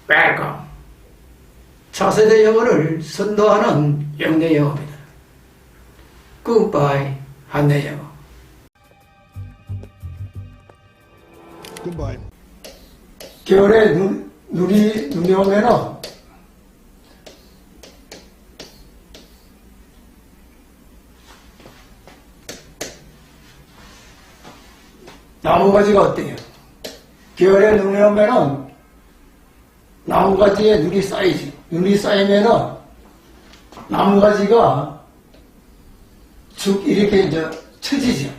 welcome. 차세대 영어를 선도하는 영내 영어입니다. Goodbye, 한내 영어. Goodbye. 겨울에 눈이 오면은 나무가지가 어때요? 겨울에 눈이 오면은 나무가지에 눈이 쌓이죠. 눈이 쌓이면은 나무가지가 쭉 이렇게 이제 처지죠.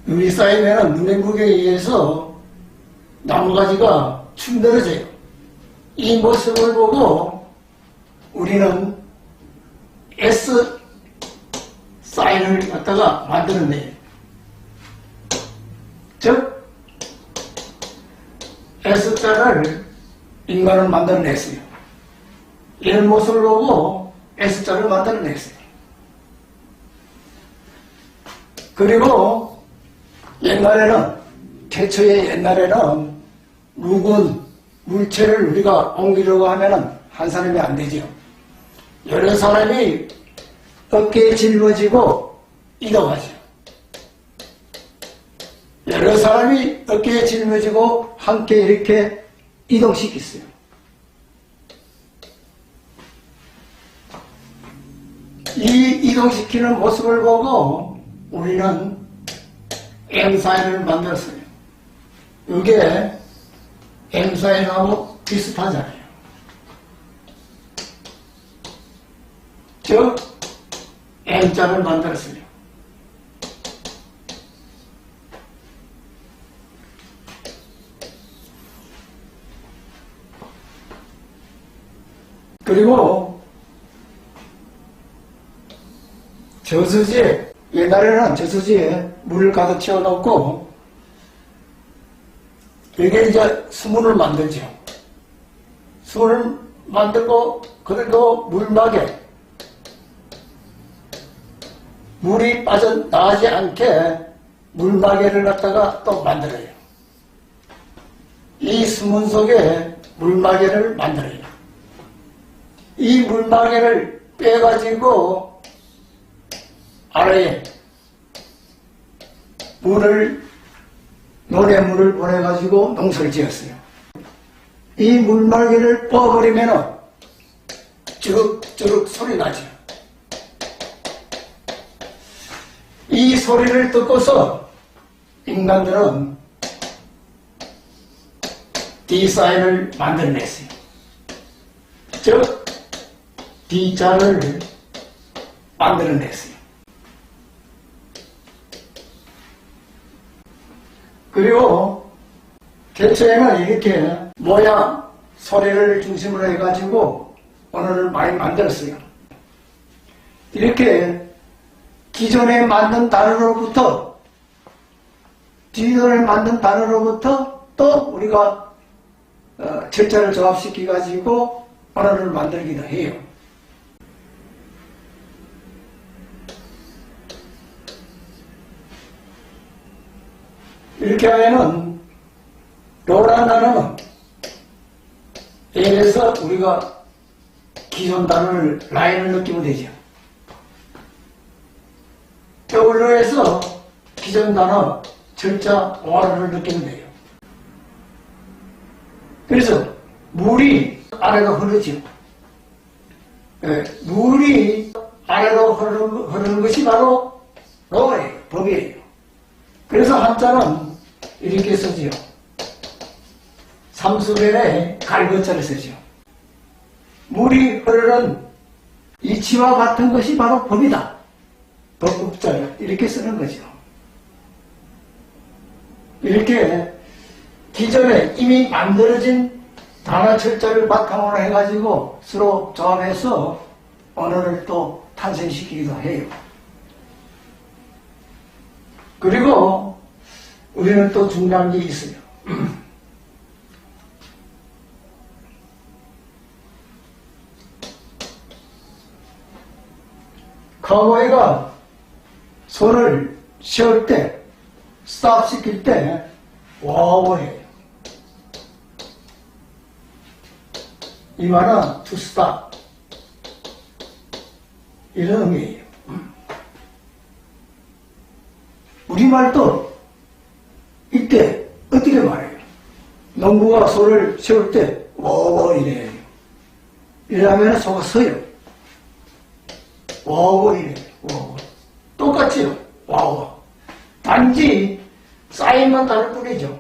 눈이 쌓이면은 눈의 무게에 의해서 나무가지가 축 늘어져요. 이 모습을 보고 우리는 S 사인을 갖다가 만들어내요. 즉 S자를 인간은 만들어냈어요. 이런 모습을 보고 S자를 만들어냈어요. 그리고 태초에 옛날에는 묵은 물체를 우리가 옮기려고 하면은 한 사람이 안 되죠. 여러 사람이 어깨에 짊어지고 이동하죠. 여러 사람이 어깨에 짊어지고 함께 이렇게 이동시켰어요. 이 이동시키는 모습을 보고 우리는 M사인을 만들었어요. 이게 M사인하고 비슷하잖아요. 즉 M자를 만들었어요. 그리고 저수지에, 옛날에는 저수지에 물을 가득 채워놓고 이게 이제 수문을 만들죠. 수문을 만들고 그래도 물막에 물이 빠져나가지 않게 물마개를 갖다가 또 만들어요. 이 수문 속에 물마개를 만들어요. 이 물마개를 빼가지고 아래에 노래물을 보내가지고 농사를 지었어요. 이 물마개를 뽑아버리면 쭈룩쭈룩 소리 나죠. 이 소리를 듣고서 인간들은 D사인을 만들어냈어요. 즉 D자를 만들어냈어요. 그리고 대체에는 이렇게 모양, 소리를 중심으로 해가지고 언어를 많이 만들었어요. 이렇게 기존에 만든 단어로부터 뒤전에 만든 단어로부터 또 우리가 절자를 조합시켜 가지고 언어를 만들기도 해요. 이렇게 하면은 로라는 단어는 L에서 우리가 기존 단어를 라인을 느끼면 되죠. W에서 기존 단어 절자 R을 느끼면 돼요. 그래서 물이 아래로 흐르죠. 물이 아래로 흐르는 것이 바로 로예요. 법이에요. 그래서 한자는 이렇게 쓰지요. 삼수변에 갈거자를 쓰죠. 물이 흐르는 이치와 같은 것이 바로 법이다. 법급자를 이렇게 쓰는 거죠. 이렇게 기존에 이미 만들어진 단어 철자를 바탕으로 해가지고 서로 조합해서 언어를 또 탄생시키기도 해요. 그리고 우리는 또 중요한 게 있어요. 카우보이가 소를 세울 때, 스탑 시킬 때, 와우 해요. 이 말은 to stop 이런 의미예요. 우리말도 이때 어떻게 말해요? 농부가 소를 세울 때 워워 이래요. 이러면 소가 서요. 워워 이래요. 워워. 똑같지요. 워워. 단지 사인만 다를 뿐이죠.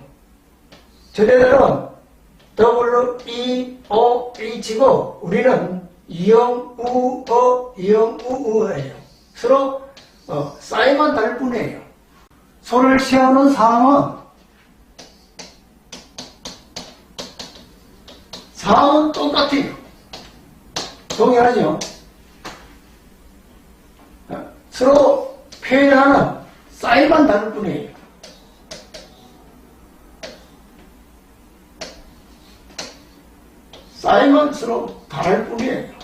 저네들은 WEOH고 우리는 이영우어 이영우어예요. 서로 사인만 다를 뿐이에요. 소를 세우는 상황은 똑같아요. 동일하죠. 서로 표현하는 사인만 다를 뿐이에요. 사인만 서로 다를 뿐이에요.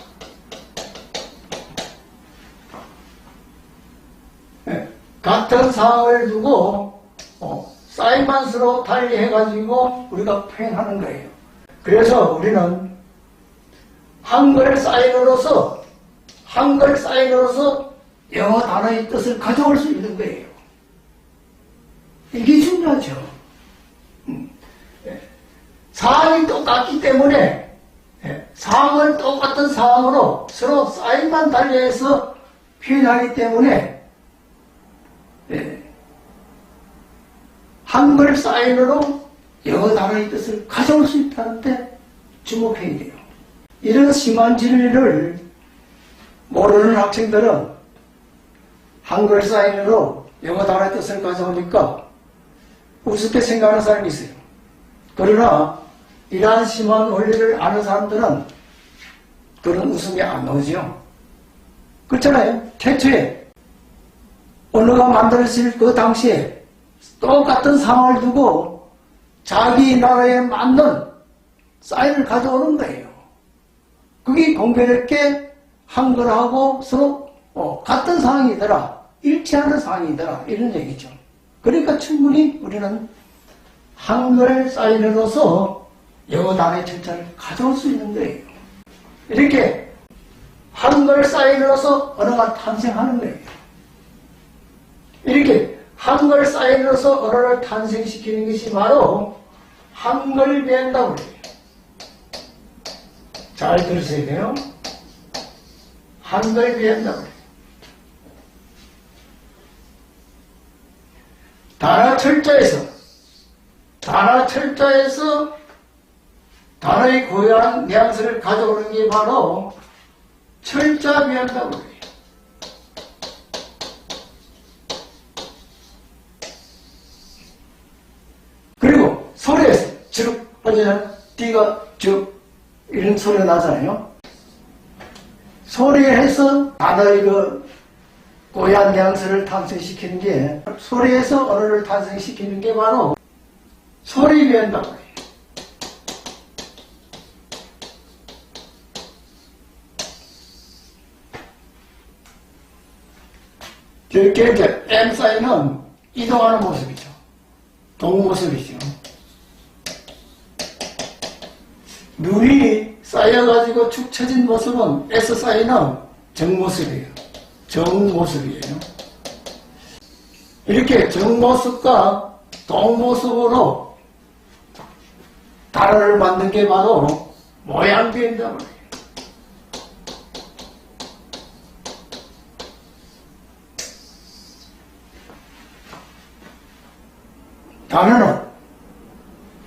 같은 상황을 두고 사인만 서로 달리해가지고 우리가 표현하는 거예요. 그래서 우리는 한글 사인으로서 영어 단어의 뜻을 가져올 수 있는 거예요. 이게 중요하죠. 상황이 똑같기 때문에 상황을 똑같은 상황으로 서로 사인만 달리해서 표현하기 때문에 한글 사인으로 영어 단어의 뜻을 가져올 수 있다는데 주목해야 돼요. 이런 심한 진리를 모르는 학생들은 한글 사인으로 영어 단어의 뜻을 가져오니까 우습게 생각하는 사람이 있어요. 그러나 이러한 심한 원리를 아는 사람들은 그런 웃음이 안 나오죠. 그렇잖아요. 태초에 언어가 만들어질 그 당시에 똑같은 상황을 두고 자기 나라에 맞는 사인을 가져오는 거예요. 그게 공교롭게 한글하고 서로 같은 상황이더라, 일치하는 상황이더라 이런 얘기죠. 그러니까 충분히 우리는 한글 사인으로서 영어 단어의 철자를 가져올 수 있는 거예요. 이렇게 한글 사인으로서 언어가 탄생하는 거예요. 이렇게 한글 사인으로서 언어를 탄생시키는 것이 바로 한글 BMW예요. 잘 들으셔야 돼요. 한글 BMW. 단어 철자에서 단어의 고유한 뉘앙스를 가져오는 게 바로 철자 BMW예요. 그리고 소리에서 쭉 빠지는 띠가 쭉 이런 소리가 나잖아요. 소리에서 단어의 그 고유한 뉘앙스를 탄생시키는 게, 소리에서 언어를 탄생시키는 게 바로 소리 BMW예요. 이렇게 이제 M 사인은 이동하는 모습이죠. 동모습이죠. 눈이 쌓여가지고 축 처진 모습은 S 사인은 정모습이에요. 정모습이에요. 이렇게 정모습과 동모습으로 단어를 만든 게 바로 모양 BMW예요. 단어는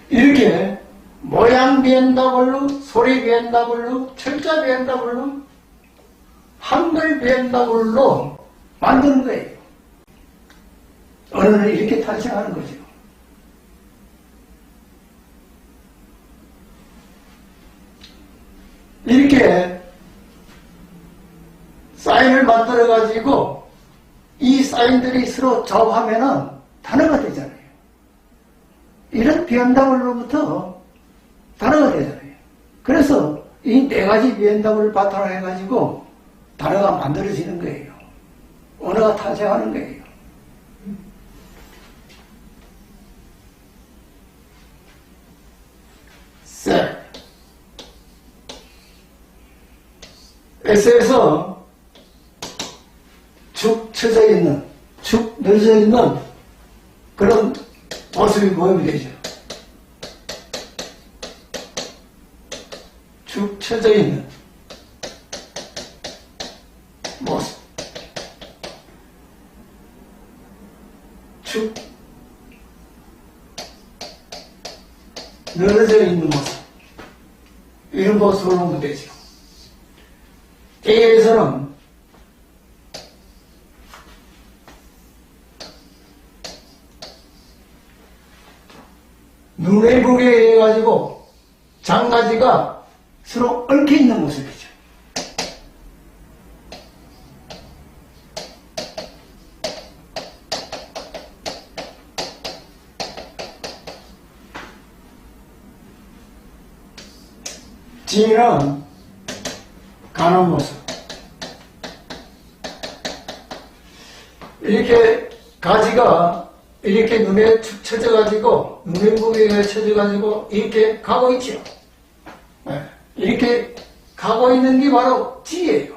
이렇게 모양 BMW, 소리 BMW, 철자 BMW, 한글 BMW로 만드는 거예요. 언어는 이렇게 탄생하는 거죠. 이렇게 사인을 만들어가지고 이 사인들이 서로 조합하면은 단어가 되잖아요. 이런 BMW로부터 단어가 되잖아요. 그래서 이 네 가지 BMW를 바탕으로 해가지고 단어가 만들어지는 거예요. 언어가 탄생하는 거예요. 셀, S에서 축 처져 있는, 축 늘어져 있는 그런 모습이 보이면 되죠. 축 처져 있는 모습. 축 늘어져 있는 모습. 이런 모습을 보면 되죠. A에서는 눈의 무게에 의해 가지고 장가지가 서로 얽혀 있는 모습이죠. G는 가는 모습. 이렇게 가지가 이렇게 눈에 축 처져가지고, 눈의 무게에 처져가지고, 이렇게 가고 있죠. 네. 이렇게 가고 있는 게 바로 G예요.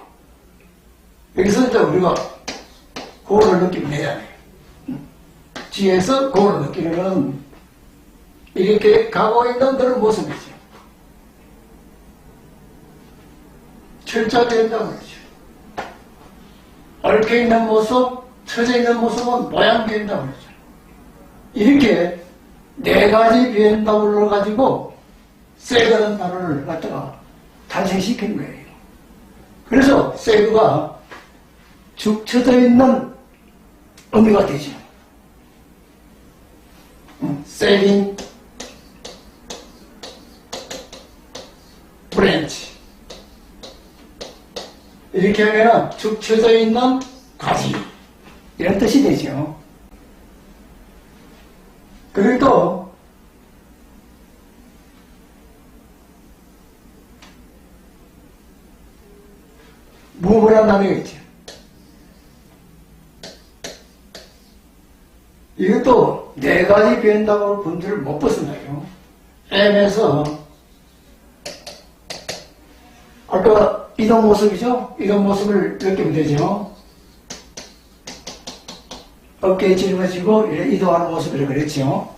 여기서 이제 우리가 고를 느끼면 되잖아요. G에서 고를 느끼는 건 이렇게 가고 있는 그런 모습이죠. 철자된다고 그러죠. 얽혀 있는 모습, 처져 있는 모습은 모양된다고 그러죠. 이렇게 네 가지 비엔다블을 가지고 세그라는 단어를 갖다가 탄생시킨 거예요. 그래서 세그가 축 처져 있는 의미가 되죠. 세깅 브랜치. 이렇게 하면 축 처져 있는 가지. 이런 뜻이 되죠. 그리고 또 무브란 단어가 있죠. 이것도 네 가지 변다고 분들을 못 벗어나요. M에서 아까 이동 모습이죠? 이동 모습을 느끼면 되죠. 어깨에 짊어지고 이동하는 모습을 그랬죠.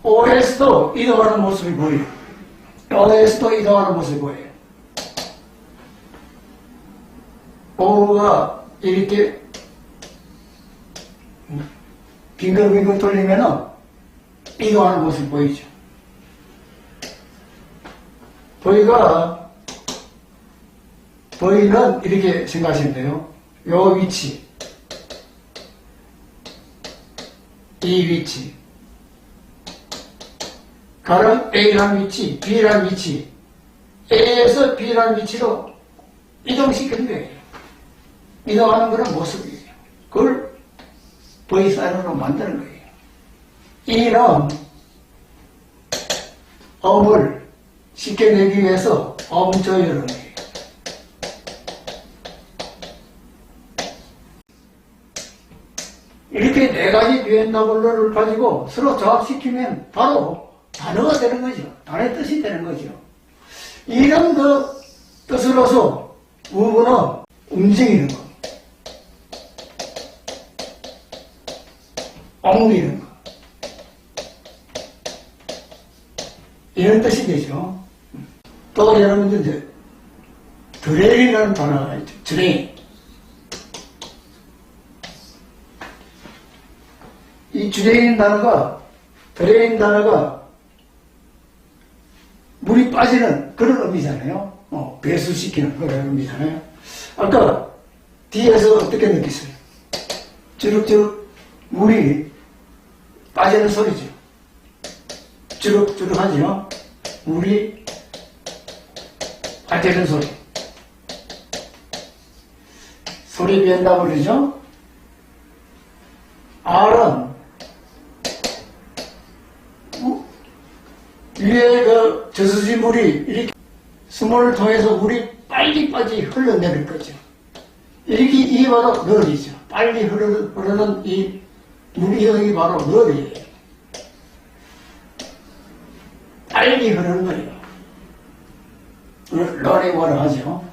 O에서도 이동하는 모습이 보여요. O에서도 이동하는 모습이 보여요. O가 이렇게 빙글빙글 돌리면은 이동하는 모습이 보이죠. V는 이렇게 생각하시면 돼요. 요 위치, 이 위치, 가령 A라는 위치, B라는 위치, A에서 B라는 위치로 이동시키는 거예요. 이동하는 그런 모습이에요. 그걸 V 사인으로 만드는 거예요. E는 음을 쉽게 내기 위해서 음 조율을 해요. 이렇게 네 가지 비엔나블러를 가지고 서로 조합시키면 바로 단어가 되는 거죠. 단어의 뜻이 되는 거죠. 이런 그 뜻으로서 무브는 움직이는 거, 옮기는 거, 이런 뜻이 되죠. 또 여러분들 이제 드레인이라는 단어가 있죠. 드레인. 이 드레인 단어가 물이 빠지는 그런 의미잖아요. 배수시키는 그런 의미잖아요. 아까 뒤에서 어떻게 느꼈어요? 주룩주룩 물이 빠지는 소리죠. 주룩주룩 하죠. 물이 빠지는 소리. 소리 변다고 그러죠. R은 위에 그 저수지 물이 이렇게 수모를 통해서 물이 빨리 흘러내릴 거죠. 이렇게 이게 바로 너리죠. 빨리 흐르는 이 물이 형이 바로 너리예요. 빨리 흐르는 거예요. 러닝워를 하죠.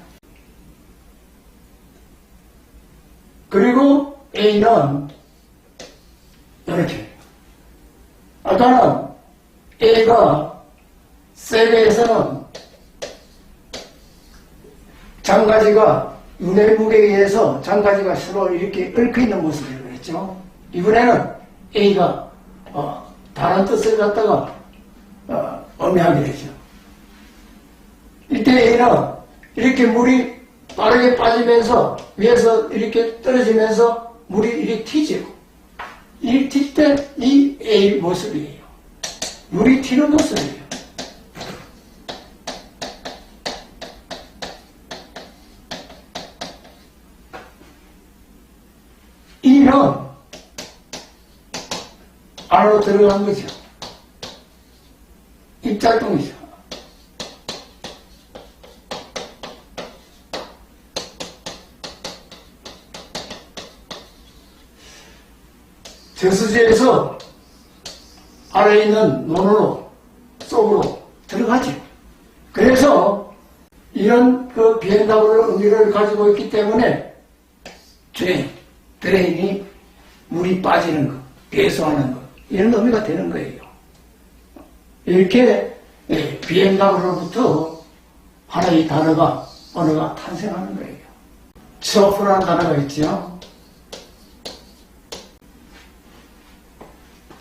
A는 이렇게. 아까는 A가 셀에서는 장가지가 눈의 무게에 의해서 장가지가 서로 이렇게 얽혀 있는 모습이라고 그랬죠. 이번에는 A가 다른 뜻을 갖다가 의미하게 되죠. 이때 A는 이렇게 물이 빠르게 빠지면서 위에서 이렇게 떨어지면서 물이 이렇게 튀죠. 이 튈 때 이 A 모습이에요. 물이 튀는 모습이에요. 이는 안으로 들어간 거죠. 입작동이죠. 저수지에서 아래에 있는 논으로 속으로 들어가죠. 그래서 이런 그 비엔다블 의미를 가지고 있기 때문에 드레인이 물이 빠지는 것, 배수하는 것, 이런 의미가 되는 거예요. 이렇게 비엔다블로부터 하나의 단어가, 언어가 탄생하는 거예요. 트러플이라는 단어가 있죠.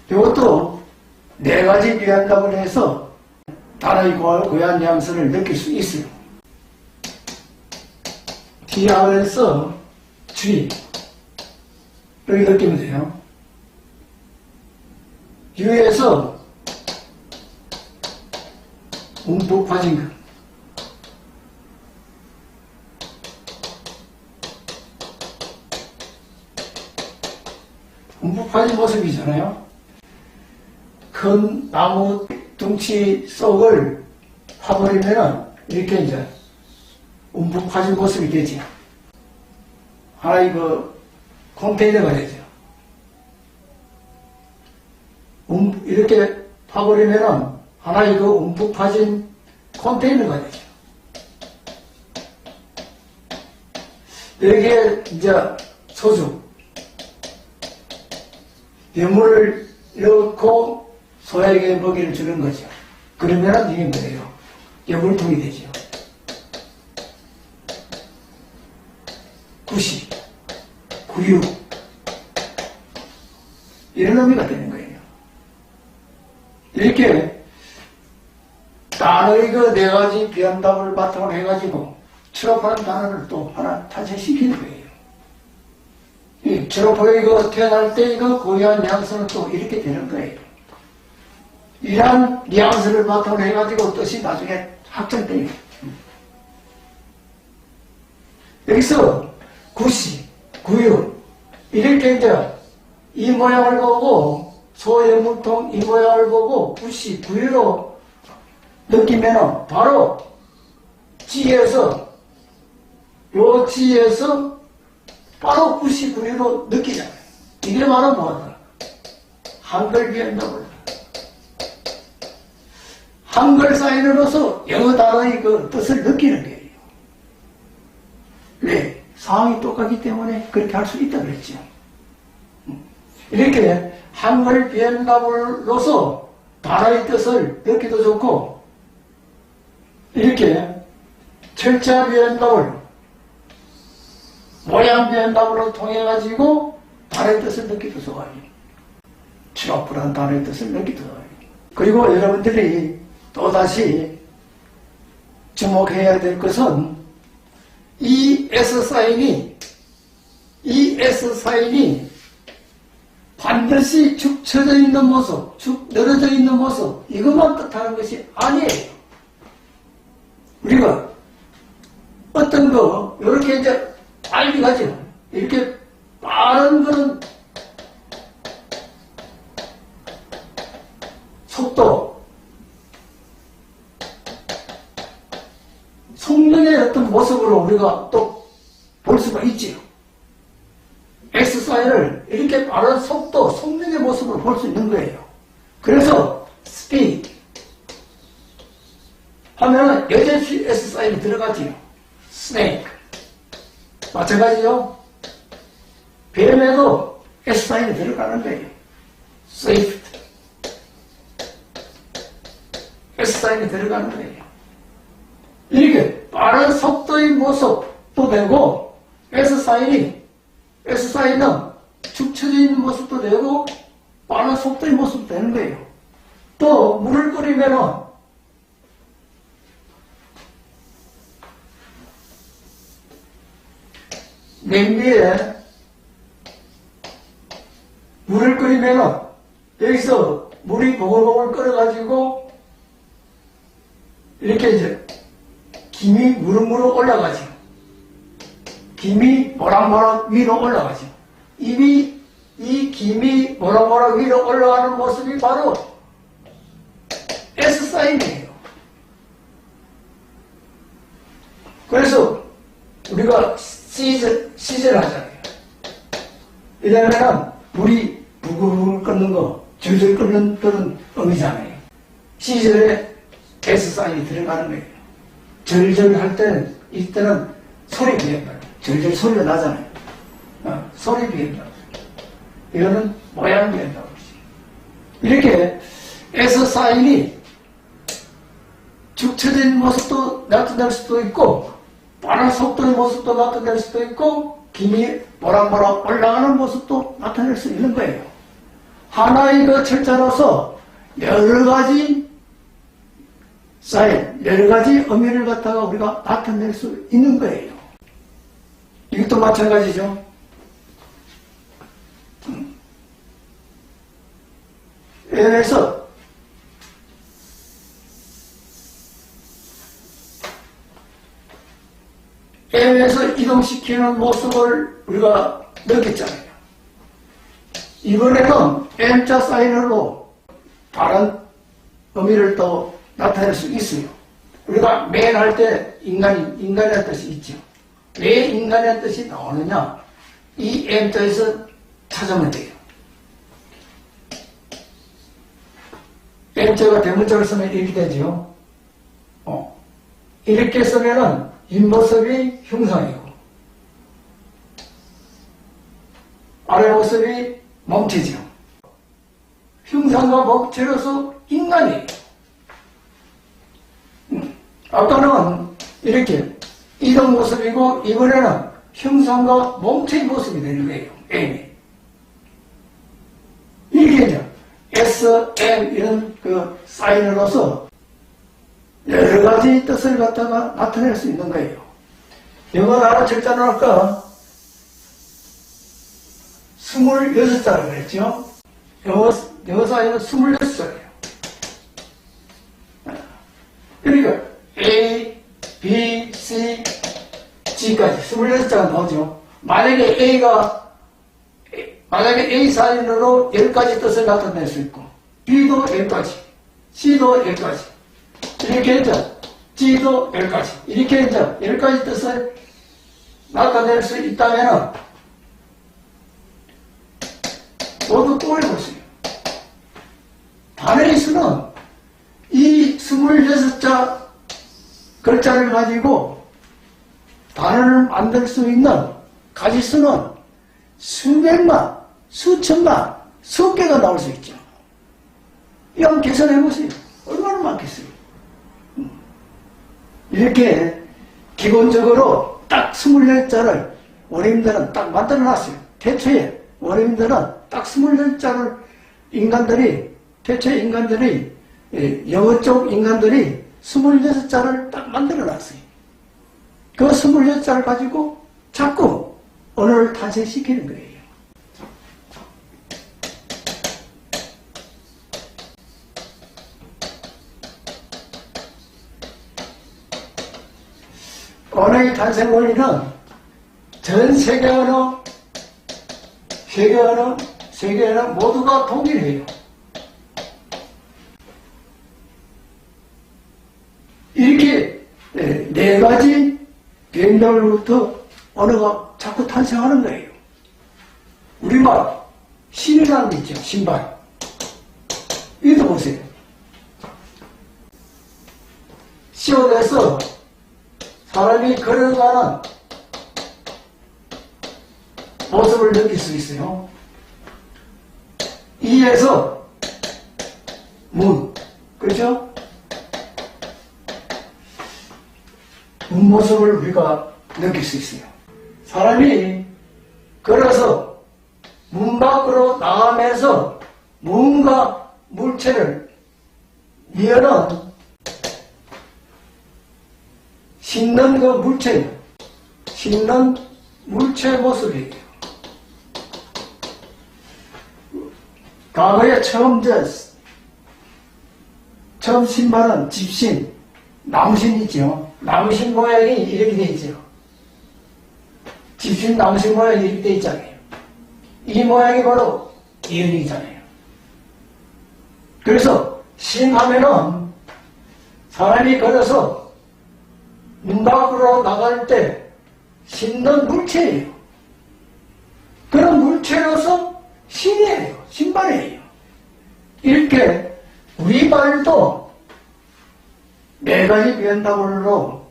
이것도 네 가지 비엔다블을 해서 단어의 고유한 뉘앙스를 느낄 수 있어요. T하면서 G 여기 느끼면 돼요. U에서 움푹 빠진 것. 움푹 빠진 모습이잖아요. 큰 나무 둥치 속을 파버리면 이렇게 이제 움푹 빠진 모습이 되지. 하나의 컨테이너가 되죠. 이렇게 파버리면 하나의 움푹 빠진 컨테이너가 되죠. 여기에 이제 소주, 예물을 넣고 소에게 먹이를 주는 거죠. 그러면 이게 뭐예요? 예물통이 되죠. 구시, 구유, 이런 의미가 되는 거예요. 이렇게 단어의 그 네 가지 비언답을 바탕으로 해가지고 트러프라는 단어를 또 하나 탄생시키는 거예요. 이 트러프의 태어날 때 이거 고유한 뉘앙스는 또 이렇게 되는 거예요. 이러한 뉘앙스를 바탕으로 해가지고 뜻이 나중에 확정돼요. 여기서 구시, 구유, 이렇게 이제 이 모양을 보고 소의 물통 이 모양을 보고 구시, 구유로 느끼면 바로 지에서 요 지에서 바로 구시, 구유로 느끼잖아요. 이게 바로 뭐다? 한글 비엔다블. 한글 사인으로서 영어 단어의 그 뜻을 느끼는 거예요. 왜? 상황이 똑같기 때문에 그렇게 할 수 있다고 그랬죠. 이렇게 한글 비엔다블로서 단어의 뜻을 느끼도 좋고, 이렇게 철자 비엔다블, 모양 비엔다블로 통해가지고 단어의 뜻을 느끼도 좋아요. 트러플한 단어의 뜻을 느끼도 좋아요. 그리고 여러분들이 또다시 주목해야 될 것은 이 S사인이 반드시 축 처져 있는 모습, 축 늘어져 있는 모습, 이것만 뜻하는 것이 아니에요. 우리가 어떤 거, 이렇게 이제 빨리 가죠. 이렇게 빠른 거는 속도, 성능의 어떤 모습으로 우리가 또 볼 수가 있지요. S사인을 이렇게 빠른 속도, 성능의 모습으로 볼 수 있는 거예요. 그래서 스피드 하면 여전히 S사인이 들어가지요. 스네이크 마찬가지죠. 뱀에도 S사인이 들어가는 거예요. 스위프트. S사인이 들어가는 거예요. 이렇게 빠른 속도의 모습도 되고, S사인은 축 처져 있는 모습도 되고, 빠른 속도의 모습도 되는 거예요. 또, 물을 끓이면은, 냄비에 물을 끓이면은, 여기서 물이 보글보글 끓어가지고, 이렇게 이제, 김이 무럭무럭 올라가죠. 김이 모락모락 위로 올라가죠. 이 김이 모락모락 위로 올라가는 모습이 바로 S사인이에요. 그래서 우리가 시절 하잖아요. 이러면은 물이 부글부글 끓는 거, 줄줄 끓는 그런 의미잖아요. 시절에 S사인이 들어가는 거예요. 절절 할 때는, 이때는 소리 비행다. 절절 소리가 나잖아요. 소리 비행다. 이거는 모양 비행다. 이렇게 S사인이 축 처진 모습도 나타낼 수도 있고, 빠른 속도의 모습도 나타낼 수도 있고, 김이 모락모락 올라가는 모습도 나타낼 수 있는 거예요. 하나의 그 철자로서 여러 가지 사인, 여러 가지 의미를 갖다가 우리가 나타낼 수 있는 거예요. 이것도 마찬가지죠. M에서 이동시키는 모습을 우리가 느꼈잖아요. 이번에는 M자 사인으로 다른 의미를 또 나타낼 수 있어요. 우리가 맨 할 때 인간의 뜻이 있죠. 왜 인간의 뜻이 나오느냐? 이 M자에서 찾으면 돼요. M자가 대문자를 쓰면 이렇게 되죠. 이렇게 쓰면은 윗모습이 흉상이고, 아랫모습이 몸체죠. 흉상과 몸체로서 인간이에요. 아까는 이렇게 이동 모습이고, 이번에는 흉상과 몸체의 모습이 되는 거예요. M이. 이게 이제 S, M 이런 그 사인으로서 여러 가지 뜻을 갖다가 나타낼 수 있는 거예요. 영어 단어 철자는 아까 26자라고 그랬죠? 영어 사인은 26자예요. 그러니까 A, B, C, G까지 26자가 나오죠. 만약에 A 사인으로 10가지 뜻을 나타낼 수 있고, B도 10가지, C도 10가지, 이렇게 해서 G도 10가지, 이렇게 해서 10가지 뜻을 나타낼 수 있다면 모두 꼬여보세요. 단어의 수는 이 26자 글자를 가지고 단어를 만들 수 있는 가지수는 수백만, 수천만, 수개가 나올 수 있죠. 이거 한번 계산해보세요. 얼마나 많겠어요. 이렇게 기본적으로 딱 24자를 원어민들은 딱 만들어놨어요. 태초에 원어민들은 딱 24자를 태초에 인간들이, 영어 쪽 인간들이 26자를 딱 만들어놨어요. 그 26자를 가지고 자꾸 언어를 탄생시키는 거예요. 언어의 탄생 원리는 전 세계 언어, 세계 언어 모두가 동일해요. 이렇게 네 가지 변동으로부터 언어가 자꾸 탄생하는 거예요. 우리말, 신이라는 게 있죠. 신발. 이거 보세요. 시원해서 사람이 걸어가는 모습을 느낄 수 있어요. 이에서 문, 그렇죠? 문 모습을 우리가 느낄 수 있어요. 사람이 걸어서 문 밖으로 나가면서 뭔가 물체를 이어는 씻는 그 물체예요. 씻는 물체의 모습이에요. 과거에 처음 신발은 집신, 나무신 있죠. 나무신 모양이 이렇게 돼 있죠. 집신 나무신 모양이 이렇게 돼 있잖아요. 이 모양이 바로 이은이잖아요. 그래서 신하면은 사람이 걸어서 문 밖으로 나갈 때 신는 물체예요. 그런 물체로서 신이에요. 신발이에요. 이렇게 우리 발도 네 가지 변다물로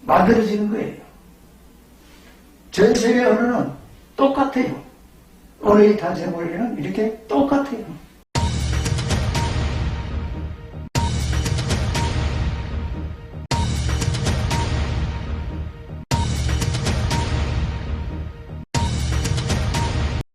만들어지는 거예요. 전 세계 언어는 똑같아요. 언어의 탄생원리는 이렇게 똑같아요.